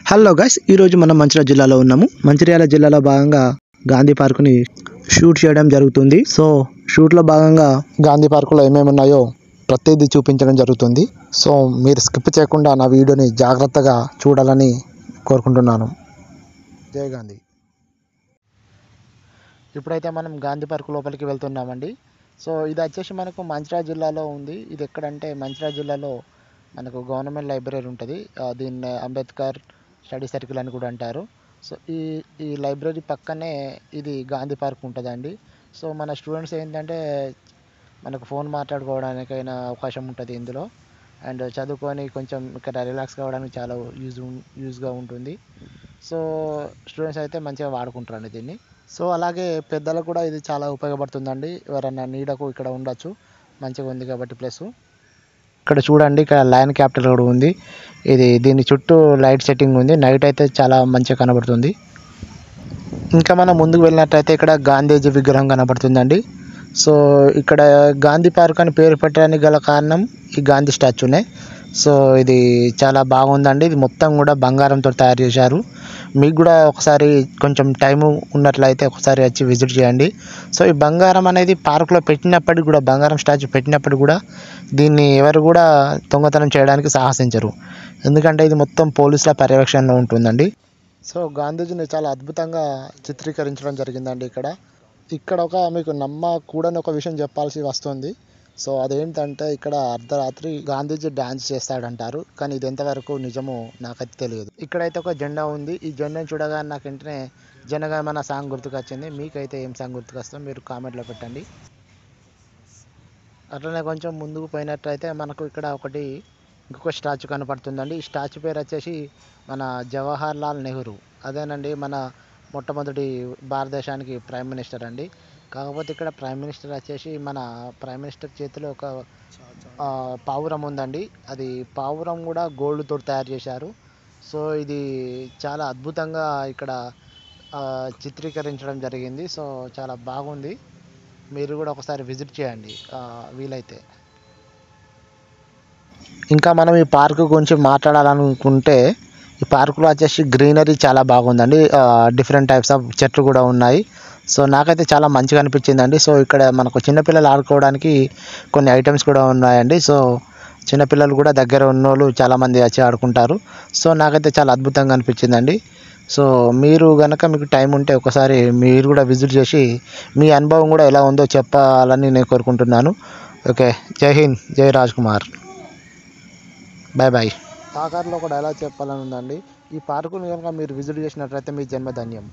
Hello guys, ఈరోజు మనం మంచిర్యాల జిల్లాలో ఉన్నాము. మంచిర్యాల జిల్లాలో భాగంగా గాంధీ పార్కుని షూట్ చేయడం జరుగుతుంది. సో షూట్లో భాగంగా గాంధీ పార్కులో ఏమేమి ఉన్నాయో ప్రతిదీ చూపించడం జరుగుతుంది. సో మీరు స్కిప్ చేయకుండా నా వీడియోని జాగ్రత్తగా చూడాలని కోరుకుంటున్నాను. జై గాంధీ. ఇప్పుడైతే మనం గాంధీ పార్క్ లోపలికి వెళ్తున్నామండి. సో ఇది వచ్చేసి మనకు మంచిర్యాల జిల్లాలో ఉంది. ఇది ఎక్కడంటే మంచిర్యాల జిల్లాలో మనకు గవర్నమెంట్ లైబ్రరీ ఉంటుంది. దీన్ని అంబేద్కర్ స్టడీ సర్కిల్ అని కూడా అంటారు. సో ఈ లైబ్రరీ పక్కనే ఇది గాంధీ పార్క్ ఉంటుందండి. సో మన స్టూడెంట్స్ ఏంటంటే మనకు ఫోన్ మాట్లాడుకోవడానికైనా అవకాశం ఉంటుంది ఇందులో. అండ్ చదువుకొని కొంచెం ఇక్కడ రిలాక్స్ కావడానికి చాలా యూజ్గా ఉంటుంది. సో స్టూడెంట్స్ అయితే మంచిగా వాడుకుంటారండి దీన్ని. సో అలాగే పెద్దలకు కూడా ఇది చాలా ఉపయోగపడుతుందండి. ఎవరన్నా నీడకు ఇక్కడ ఉండొచ్చు, మంచిగా ఉంది కాబట్టి ప్లేసు. ఇక్కడ చూడండి, ఇక్కడ లయన్ క్యాపిటల్ కూడా ఉంది. దీని చుట్టూ లైట్ సెట్టింగ్ ఉంది. నైట్ అయితే చాలా మంచిగా కనబడుతుంది. ఇంకా మనం ముందుకు వెళ్ళినట్టయితే ఇక్కడ గాంధీజీ విగ్రహం కనబడుతుందండి. సో ఇక్కడ గాంధీ పార్క్ అని పేరు పెట్టడానికి గల కారణం ఈ గాంధీ స్టాచ్యూనే. సో ఇది చాలా బాగుందండి. ఇది మొత్తం కూడా బంగారంతో తయారు చేశారు. మీకు కూడా ఒకసారి కొంచెం టైము ఉన్నట్లయితే ఒకసారి వచ్చి విజిట్ చేయండి. సో ఈ బంగారం అనేది పార్కులో పెట్టినప్పటికి కూడా, బంగారం స్టాచ్యూ పెట్టినప్పటికి కూడా దీన్ని ఎవరు కూడా దొంగతనం చేయడానికి సాహసించరు. ఎందుకంటే ఇది మొత్తం పోలీసుల పర్యవేక్షణలో ఉంటుందండి. సో గాంధీజీని చాలా అద్భుతంగా చిత్రీకరించడం జరిగిందండి. ఇక్కడ మీకు నమ్మకూడని ఒక విషయం చెప్పాల్సి వస్తుంది. సో అదేంటంటే ఇక్కడ అర్ధరాత్రి గాంధీజీ డ్యాన్స్ చేస్తాడంటారు. కానీ ఇది ఎంతవరకు నిజమో నాకైతే తెలియదు. ఇక్కడైతే ఒక జెండా ఉంది. ఈ జెండాను చూడగానే నాకు వెంటనే జనగణమన సాంగ్ గుర్తుకొచ్చింది. మీకైతే ఏం సాంగ్ గుర్తుకొస్తుందో మీరు కామెంట్లో పెట్టండి. అట్లనే కొంచెం ముందుకు పోయినట్లయితే మనకు ఇక్కడ ఇంకొక స్టాచ్యూ కనపడుతుందండి. ఈ స్టాచ్యూ పేరు వచ్చేసి మన జవహర్ లాల్ నెహ్రూ. అదేనండి, మన మొట్టమొదటి భారతదేశానికి ప్రైమ్ మినిస్టర్ అండి. కాకపోతే ఇక్కడ ప్రైమ్ మినిస్టర్ వచ్చేసి మన ప్రైమ్ మినిస్టర్ చేతిలో ఒక పావురం ఉందండి. అది పావురం కూడా గోల్డ్తో తయారు చేశారు. సో ఇది చాలా అద్భుతంగా ఇక్కడ చిత్రీకరించడం జరిగింది. సో చాలా బాగుంది. మీరు కూడా ఒకసారి విజిట్ చేయండి వీలైతే. ఇంకా మనం ఈ పార్కు గురించి మాట్లాడాలనుకుంటే ఈ పార్కులో వచ్చేసి గ్రీనరీ చాలా బాగుందండి. డిఫరెంట్ టైప్స్ ఆఫ్ చెట్లు కూడా ఉన్నాయి. సో నాకైతే చాలా మంచిగా అనిపించిందండి. సో ఇక్కడ మనకు చిన్నపిల్లలు ఆడుకోవడానికి కొన్ని ఐటమ్స్ కూడా ఉన్నాయండి. సో చిన్నపిల్లలు కూడా దగ్గర ఉన్నోళ్ళు చాలామంది వచ్చి ఆడుకుంటారు. సో నాకైతే చాలా అద్భుతంగా అనిపించిందండి. సో మీరు కనుక మీకు టైం ఉంటే ఒకసారి మీరు కూడా విజిట్ చేసి మీ అనుభవం కూడా ఎలా ఉందో చెప్పాలని నేను కోరుకుంటున్నాను. ఓకే, జై హింద్, జై రాజ్ కుమార్, బాయ్ బాయ్. ఆఖరిలో ఒక డైలాగ్ చెప్పాలని ఉందండి. ఈ పార్కుని కనుక మీరు విజిట్ చేసినట్లయితే మీ జన్మధన్యం.